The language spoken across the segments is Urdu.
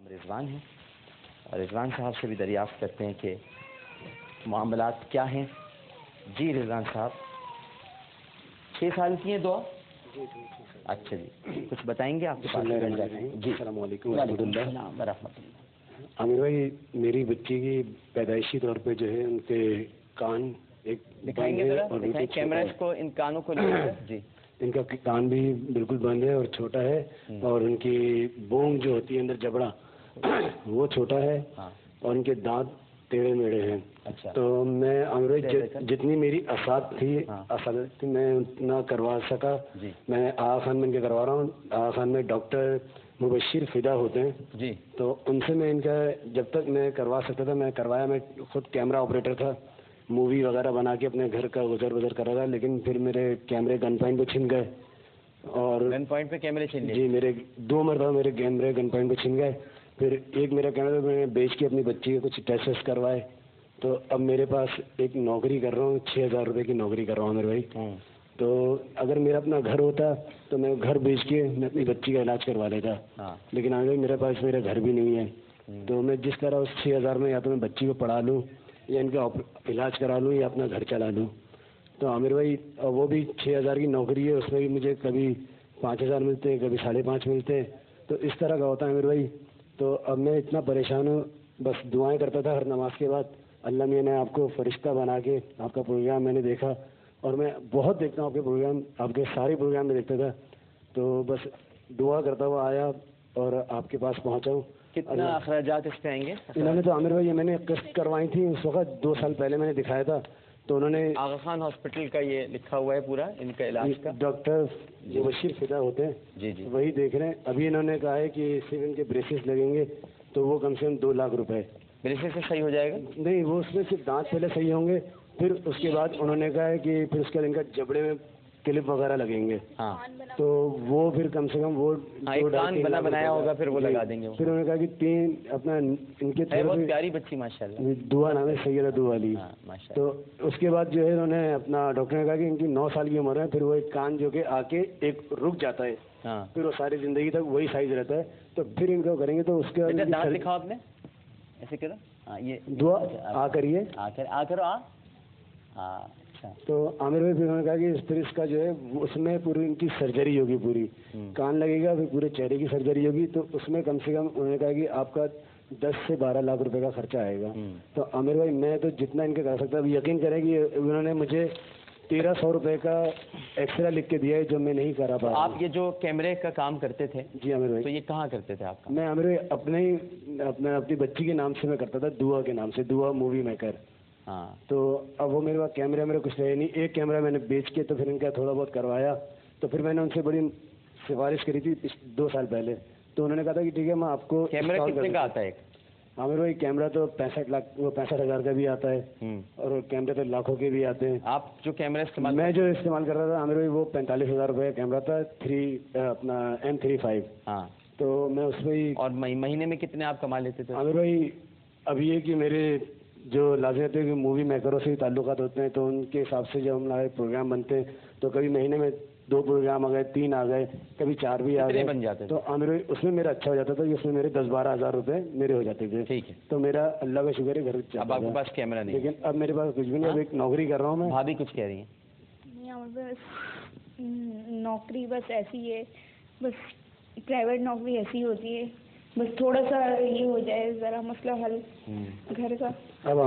رضوان ہیں اور رضوان صاحب سے بھی دریافت کرتے ہیں کہ معاملات کیا ہیں. جی رضوان صاحب 6 سال کی ہیں دعا. اچھا جی کچھ بتائیں گے آپ کے پاس؟ جی السلام علیکم ورحمۃ اللہ ورحمۃ اللہ. عامر بھائی میری بچی کی پیدائشی طور پہ جو ہے ان کے کان ایک دکھائیں گے ذرا کیمرہ کو ان کانوں کو جی ان کا کان بھی بالکل بند ہے اور چھوٹا ہے اور ان کی بونگ جو ہوتی ہے اندر جبڑا وہ چھوٹا ہے اور ان کے دانت ٹیڑھے میڑے ہیں. اچھا تو میں عامر بھائی جتنی میری اسات تھی میں اتنا کروا سکا. میں آغا خان میں ان کے کروا رہا ہوں. آغا خان میں ڈاکٹر مبشر فدا ہوتے ہیں جی تو ان سے میں ان کا جب تک میں کروا سکتا تھا میں کروایا. میں خود کیمرہ آپریٹر تھا, مووی وغیرہ بنا کے اپنے گھر کا گزر کر رہا تھا, لیکن پھر میرے کیمرے گن پوائنٹ پہ چھن گئے اور گن پوائنٹ پہ کیمرے چھن گئے. جی میرے 2 مرتبہ میرے کیمرے گن پوائنٹ پہ چھن گئے. پھر ایک میرا کیمرہ میں نے بیچ کے اپنی بچی کے کچھ ٹیسٹ کروائے. تو اب میرے پاس ایک نوکری کر رہا ہوں, 6,000 روپے کی نوکری کر رہا ہوں میرے بھائی. تو اگر میرا اپنا گھر ہوتا تو میں گھر بیچ کے میں اپنی بچی کا علاج کروا لیتا, لیکن آگے میرے پاس میرا گھر بھی نہیں ہے. تو میں جس طرح اس 6,000 میں یا تو میں بچی کو پڑھا لوں یا ان کا علاج کرا لوں یا اپنا گھر چلا لوں. تو عامر بھائی وہ بھی 6,000 کی نوکری ہے, اس میں بھی مجھے کبھی 5,000 ملتے ہیں, کبھی 5.5 ملتے ہیں. تو اس طرح کا ہوتا ہے عامر بھائی. تو اب میں اتنا پریشان ہوں, بس دعائیں کرتا تھا ہر نماز کے بعد. اللہ میاں نے آپ کو فرشتہ بنا کے آپ کا پروگرام میں نے دیکھا اور میں بہت دیکھتا ہوں آپ کے پروگرام, آپ کے سارے پروگرام میں دیکھتا تھا. تو بس دعا کرتا ہوا آیا اور آپ کے پاس پہنچا ہوں. کتنا اخراجات اس پہ آئیں گے؟ انہوں نے تو عامر بھائی میں نے قسط کروائی تھی اس وقت 2 سال پہلے میں نے دکھایا تھا. تو انہوں نے آغا خان ہاسپٹل کا یہ لکھا ہوا ہے پورا ان کا علاج کا, ڈاکٹر مبشر فدا ہوتے ہیں جی وہی دیکھ رہے ہیں. ابھی انہوں نے کہا ہے کہ صرف ان کے بریسز لگیں گے تو وہ کم سے کم 2 لاکھ روپے. بریسز سے صحیح ہو جائے گا؟ نہیں, وہ اس میں صرف دانت پہلے صحیح ہوں گے, پھر اس کے بعد انہوں نے کہا ہے کہ پھر اس کے بعد ان کا جبڑے میں کلپ وغیرہ لگیں گے. تو وہ پھر کم سے کم وہ کان بنایا ہوگا پھر وہ لگا دیں گے. پھر انہوں نے کہا کہ 3 اپنا ان کے بہت پیاری بچی ماشاءاللہ, دعا نام ہے سیدہ دعا علی. تو اس کے بعد جو ہے انہوں نے اپنا ڈاکٹر نے کہا کہ ان کی 9 سال کی عمر ہے. پھر وہ ایک کان جو کہ آ کے ایک رک جاتا ہے, پھر وہ ساری زندگی تک وہی سائز رہتا ہے. تو پھر ان کو کریں گے تو اس کے بعد دانت دکھاؤ آپ نے ایسے کرو. یہ دعا آ کریے آ کرو اچھا. تو عامر بھائی پھر انہوں نے کہا کہ پھر اس کا جو ہے اس میں پوری ان کی سرجری ہوگی, پوری کان لگے گا, پھر پورے چہرے کی سرجری ہوگی. تو اس میں کم سے کم انہوں نے کہا کہ آپ کا 10 سے 12 لاکھ روپے کا خرچہ آئے گا. تو عامر بھائی میں تو جتنا ان کا کر سکتا ہوں, یقین کریں کہ انہوں نے مجھے 1,300 روپے کا ایکسرا لکھ کے دیا ہے جو میں نہیں کرا پا. آپ یہ جو کیمرے کا کام کرتے تھے جی عامر بھائی, تو یہ کہاں کرتے تھے آپ کا؟ میں عامر بھائی اپنی بچی کے نام سے میں کرتا تھا, دعا کے نام سے, دعا مووی میکر. تو اب وہ میرے پاس کیمرے میرے کچھ رہے نہیں. ایک کیمرہ میں نے بیچ کے تو پھر ان کا تھوڑا بہت کروایا. تو پھر میں نے ان سے بڑی سفارش کری تھی 2 سال پہلے. تو انہوں نے کہا تھا کہ ٹھیک ہے میں آپ کو. کیمرہ کتنے کا آتا ہے؟ عامر بھائی کیمرہ تو 65,000 کا بھی آتا ہے اور کیمرے تو لاکھوں کے بھی آتے ہیں. آپ جو کیمرہ میں جو استعمال کر رہا تھا عامر بھائی وہ 45,000 روپے کا کیمرہ تھا, اپنا M35. تو میں اس میں. اور مہینے میں کتنے آپ کما لیتے تھے عامر بھائی اب یہ کہ میرے جو لازمت ہے کہ مووی میکروں سے تعلقات ہوتے ہیں تو ان کے حساب سے جب ہمارے پروگرام بنتے ہیں تو کبھی مہینے میں 2 پروگرام آ گئے, 3 آ گئے, کبھی 4 بھی آ گئے بن جاتے. تو عامر بھائی اس میں میرا اچھا ہو جاتا تھا, اس میں میرے 10-12 ہزار روپے میرے ہو جاتے تھے. ٹھیک ہے. تو میرا اللہ کا شکر ہے گھر. اب آپ کے پاس کیمرہ نہیں, لیکن اب میرے پاس کچھ بھی نہیں. اب ایک نوکری کر رہا ہوں میں. بھابھی کچھ کہہ رہی ہیں؟ نوکری بس ایسی ہے, بس پرائیویٹ نوکری ایسی ہوتی ہے, بس تھوڑا سا یہ ہو جائے ذرا مسئلہ حل گھر کا. اب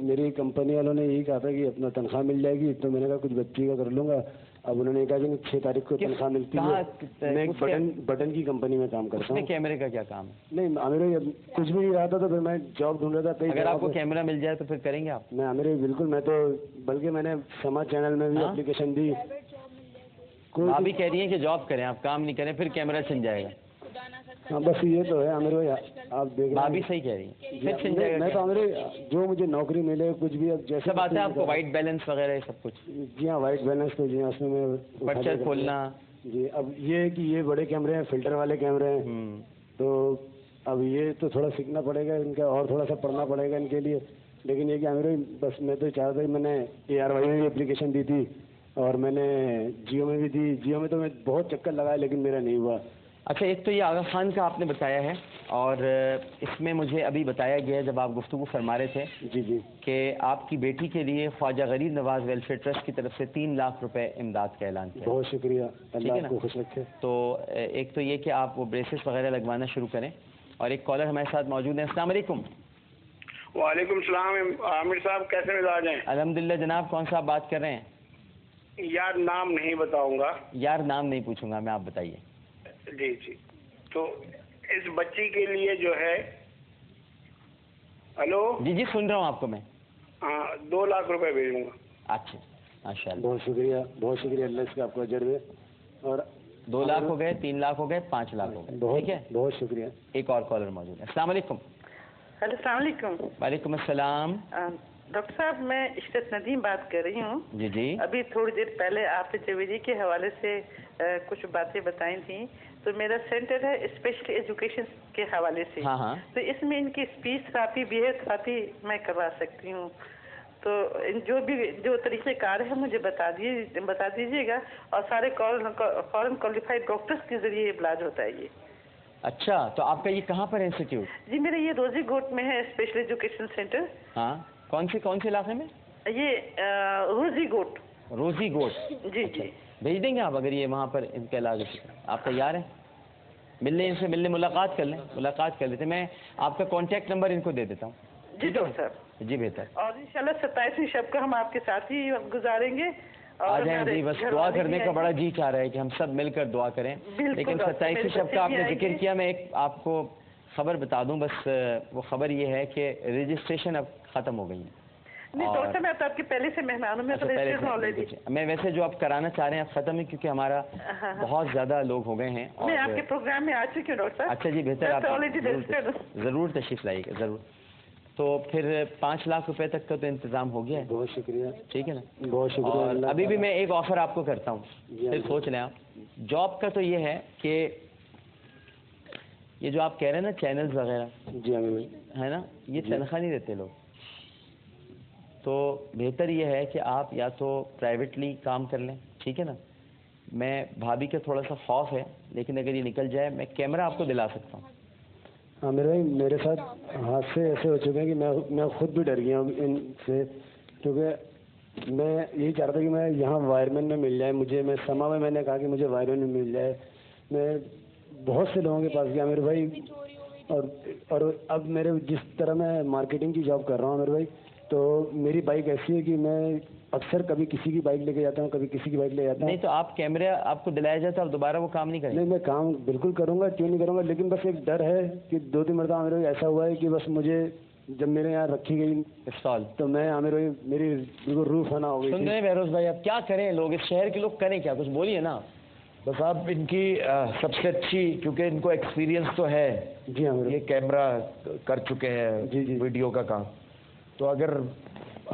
میری کمپنی والوں نے یہی کہا تھا کہ اپنا تنخواہ مل جائے گی, تو میں نے کہا کچھ بچی کا کر لوں گا. اب انہوں نے کہا کہ 6 تاریخ کو تنخواہ ملتی ہے. میں ایک بٹن کی کمپنی میں کام کرتا ہوں. کیمرے کا کیا کام ہے؟ نہیں عامر بھائی کچھ بھی نہیں رہا تھا تو پھر میں جاب ڈھونڈ رہا تھا. اگر آپ کو کیمرہ مل جائے تو پھر کریں گے آپ؟ میں عامر بھائی بالکل, میں تو بلکہ میں نے سما چینل میں بھی اپلیکیشن دی. آپ بھی کہہ رہی ہیں کہ جاب کریں, آپ کام نہیں کریں, پھر کیمرہ چھن جائے گا. ہاں بس یہ تو ہے عامر بھائی, آپ دیکھ رہے ہیں. بھی صحیح کہہ رہی ہیں. میں تو عامر بھائی جو مجھے نوکری ملے کچھ بھی, اب جیسے بات ہے آپ کو وائٹ بیلنس وغیرہ سب کچھ. جی ہاں وائٹ بیلنس تو جی ہاں اس میں پرچر کھولنا. جی اب یہ ہے کہ یہ بڑے کیمرے ہیں, فلٹر والے کیمرے ہیں, تو اب یہ تو تھوڑا سیکھنا پڑے گا ان کا اور تھوڑا سا پڑھنا پڑے گا ان کے لیے. لیکن یہ کہ عامر بھائی بس میں تو چاہتا تھا, میں نے ARY میں بھی اپلیکیشن دی تھی اور میں نے جیو میں بھی دی. جیو میں تو میں بہت چکر لگایا لیکن میرا نہیں ہوا. اچھا، ایک تو یہ آغا خان کا آپ نے بتایا ہے، اور اس میں مجھے ابھی بتایا گیا جب آپ گفتگو فرما رہے تھے جی جی کہ آپ کی بیٹی کے لیے خواجہ غریب نواز ویلفیئر ٹرسٹ کی طرف سے 3 لاکھ روپے امداد کا اعلان کیا. بہت شکریہ، اللہ ٹھیک ہے آپ نا؟ کو خوش رکھے. تو ایک تو یہ کہ آپ وہ بریسز وغیرہ لگوانا شروع کریں. اور ایک کالر ہمارے ساتھ موجود ہیں. السلام علیکم. وعلیکم السلام. عامر صاحب کیسے مزاج ہیں؟ الحمدللہ جناب. کون صاحب بات کر رہے ہیں؟ یار نام نہیں بتاؤں گا. یار نام نہیں پوچھوں گا میں، آپ بتائیے. جی جی. تو اس بچی کے لیے جو ہے، ہلو جی جی سن رہا ہوں آپ کو میں. ہاں 2 لاکھ روپے بھیجوں گا. اچھا ماشاء اللہ. بہت شکریہ، بہت شکریہ، اللہ اس کا آپ کو اجر دے. اور 2 لاکھ ہو گئے، 3 لاکھ ہو گئے، 5 لاکھ ہو گئے. ٹھیک ہے، بہت شکریہ. ایک اور کالر موجود ہے. السلام علیکم. ہیلو السلام علیکم. وعلیکم السلام. ڈاکٹر صاحب میں عشرت ندیم بات کر رہی ہوں. جی جی. ابھی تھوڑی دیر پہلے آپ نے جویری کے حوالے سے کچھ باتیں بتائی تھیں. تو میرا سینٹر ہے اسپیشل ایجوکیشن کے حوالے سے. ہاں ہاں. تو اس میں ان کی اسپیچ تھراپی، بیہیویئر تھراپی میں کروا سکتی ہوں. تو جو طریقہ کار ہے مجھے بتا دیجیے گا. اور سارے فورن کوالیفائڈ ڈاکٹرس کے ذریعے علاج ہوتا ہے یہ. اچھا، تو آپ کا یہ کہاں پر ہے انسٹیٹیوٹ؟ جی میرا یہ روزی گوٹ میں ہے اسپیشل ایجوکیشن سینٹر. ہاں، کون سے علاقے میں؟ یہ روزی گوٹ. روزی گوٹ. جی جی. بھیج دیں گے آپ اگر یہ وہاں پر ان کے علاج. آپ تیار ہیں ملنے، ان سے ملنے، ملاقات کر لیں، ملاقات کر لیتے. میں آپ کا کانٹیکٹ نمبر ان کو دے دیتا ہوں. جی ڈاکٹر صاحب. جی بہتر. اور انشاءاللہ 27ویں شب کا ہم آپ کے ساتھ ہی گزاریں گے. آ جائیں جی، بس دعا کرنے کا بڑا جی چاہ رہا ہے کہ ہم سب مل کر دعا کریں. لیکن 27ویں شب کا آپ نے ذکر کیا، میں ایک آپ کو خبر بتا دوں. بس وہ خبر یہ ہے کہ رجسٹریشن اب ختم ہو گئی ہے. نہیں ڈاکٹر صاحب میں تو آپ کے پہلے سے مہمان ہوں. میں ویسے جو آپ کرانا چاہ رہے ہیں ختم ہے، کیونکہ ہمارا بہت زیادہ لوگ ہو گئے ہیں. میں آپ کے پروگرام میں آ چکی ہوں ڈاکٹر صاحب. اچھا جی بہتر. آپ ضرور تشریف لائیے گا ضرور. تو پھر 5 لاکھ روپے تک کا تو انتظام ہو گیا ہے. بہت شکریہ. ٹھیک ہے نا. بہت شکریہ. اور ابھی بھی میں ایک آفر آپ کو کرتا ہوں، پھر سوچ لیں آپ. جاب کا تو یہ ہے کہ یہ جو آپ کہہ رہے ہیں نا چینلز وغیرہ، جی ہے نا، یہ تنخواہ نہیں دیتے لوگ. تو بہتر یہ ہے کہ آپ یا تو پرائیویٹلی کام کر لیں. ٹھیک ہے نا. میں بھابھی کا تھوڑا سا خوف ہے، لیکن اگر یہ نکل جائے میں کیمرہ آپ کو دلا سکتا ہوں. ہاں میرے بھائی، میرے ساتھ حادثے ایسے ہو چکے ہیں کہ میں خود بھی ڈر گیا ہوں ان سے. کیونکہ میں یہی چاہ رہا تھا کہ میں یہاں وائرمین میں مل جائے مجھے. میں سما میں نے کہا کہ مجھے وائرمین میں مل جائے. میں بہت سے لوگوں کے پاس گیا میرے بھائی. اور اب میرے جس طرح میں مارکیٹنگ کی جاب کر رہا ہوں میرے بھائی، تو میری بائک ایسی ہے کہ میں اکثر کبھی کسی کی بائک لے کے جاتا ہوں، کبھی کسی کی بائک لے جاتا ہوں. نہیں تو آپ کیمرہ آپ کو دلایا جاتا ہے اور دوبارہ وہ کام نہیں کریں؟ نہیں، میں کام بالکل کروں گا، کیوں نہیں کروں گا. لیکن بس ایک ڈر ہے کہ 2-3 مرتبہ میرے ایسا ہوا ہے کہ بس مجھے جب میرے یہاں رکھی گئی پستول تو میں میری بالکل روح فنا ہو گئی. سن رہے ہیں بہروز بھائی، اب کیا کریں؟ لوگ اس شہر کے لوگ کریں کیا؟ کچھ بولیے نا. بس آپ ان کی سب سے اچھی، کیونکہ ان کو ایکسپیرینس تو ہے. جی ہاں، یہ کیمرہ کر چکے ہیں جی جی ویڈیو کا کام. تو اگر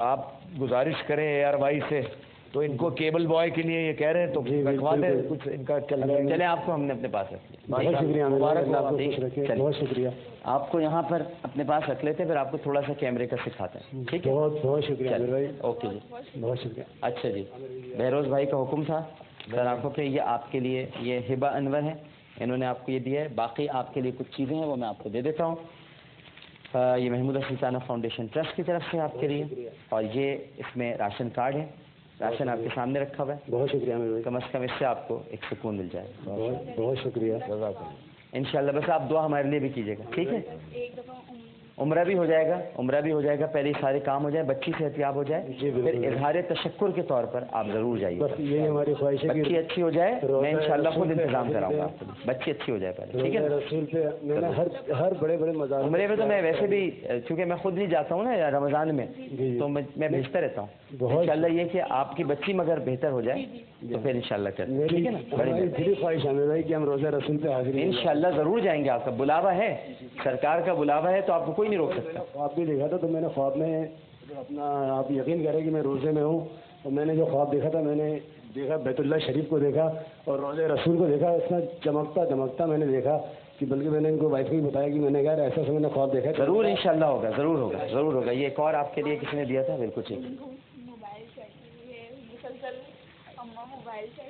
آپ گزارش کریں اے آر وائی سے تو ان کو کیبل بوائے کے لیے یہ کہہ رہے ہیں تو رکھوا دیں کچھ ان کا. چلیں آپ کو ہم نے اپنے پاس رکھ لیا. بہت شکریہ. بہت شکریہ. آپ کو یہاں پر اپنے پاس رکھ لیتے، پھر آپ کو تھوڑا سا کیمرے کا سکھاتے ہیں. ٹھیک ہے، بہت شکریہ بھائی. اوکے جی، بہت شکریہ. اچھا جی، بہروز بھائی کا حکم تھا سر آنکھوں پہ. یہ آپ کے لیے، یہ ہبہ انور ہے، انہوں نے آپ کو یہ دیا ہے. باقی آپ کے لیے کچھ چیزیں ہیں وہ میں آپ کو دے دیتا ہوں. یہ محمودہ سلطانہ فاؤنڈیشن ٹرسٹ کی طرف سے آپ کے لیے. اور یہ اس میں راشن کارڈ ہے، راشن آپ کے سامنے رکھا ہوا ہے. بہت شکریہ میرے بھائی. کم از کم اس سے آپ کو ایک سکون مل جائے. بہت شکریہ. انشاءاللہ. بس آپ دعا ہمارے لیے بھی کیجیے گا. ٹھیک ہے. عمرہ بھی ہو جائے گا، عمرہ بھی ہو جائے گا. پہلے سارے کام ہو جائے، بچی صحت یاب ہو جائے، پھر اظہار تشکر کے طور پر آپ ضرور جائیے. بس یہی ہماری خواہش ہے کہ بچی اچھی ہو جائے. میں انشاءاللہ خود انتظام کراؤں گا. بچی اچھی ہو جائے پہلے. ٹھیک ہے. رسول پہ میں نے ہر بڑے مزار عمرے میں تو میں ویسے بھی، چونکہ میں خود نہیں جاتا ہوں نا رمضان میں، تو میں بھیجتا رہتا ہوں. انشاءاللہ یہ کہ آپ کی بچی مگر بہتر ہو جائے تو پھر انشاءاللہ کریں. ٹھیک ہے نا. بڑی خواہش ہے میرے بھائی کہ ہم روزہ رسول پہ حاضر ہیں. انشاءاللہ ضرور جائیں گے. آپ کا بلاوا ہے، سرکار کا بلاوا ہے، تو آپ کو کوئی نہیں روک سکتا. خواب بھی دیکھا تھا تو میں نے خواب میں اپنا، آپ یقین کریں کہ میں روزے میں ہوں، اور میں نے جو خواب دیکھا تھا، میں نے دیکھا بیت اللہ شریف کو دیکھا اور روزے رسول کو دیکھا. اس میں چمکتا میں نے دیکھا کہ بلکہ میں نے ان کو وائف کو بھی بتایا کہ میں نے کہا ایسا میں نے خواب دیکھا. ضرور انشاءاللہ ہوگا، ضرور ہوگا، ضرور ہوگا. یہ ایک اور آپ کے لیے کسی نے دیا تھا. بالکل ٹھیک.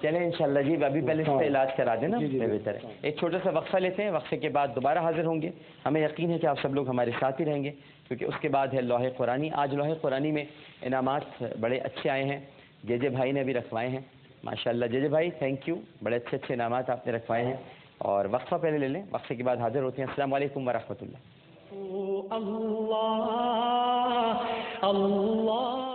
چلیں انشاءاللہ جی ابھی پہلے اس کا علاج کرا دینا جی، بہتر ہے. ایک چھوٹا سا وقفہ لیتے ہیں, وقفے کے بعد دوبارہ حاضر ہوں گے. ہمیں یقین ہے کہ آپ سب لوگ ہمارے ساتھ ہی رہیں گے, کیونکہ اس کے بعد ہے لوح قرآنی. آج لوح قرآنی میں انعامات بڑے اچھے آئے ہیں, جے بھائی نے بھی رکھوائے ہیں ماشاءاللہ. جے بھائی تھینک یو, بڑے اچھے اچھے انعامات آپ نے رکھوائے ہیں. اور وقفہ پہلے لے لیں, وقفے کے بعد حاضر ہوتے ہیں. السلام علیکم ورحمۃ اللہ. اللہ اللہ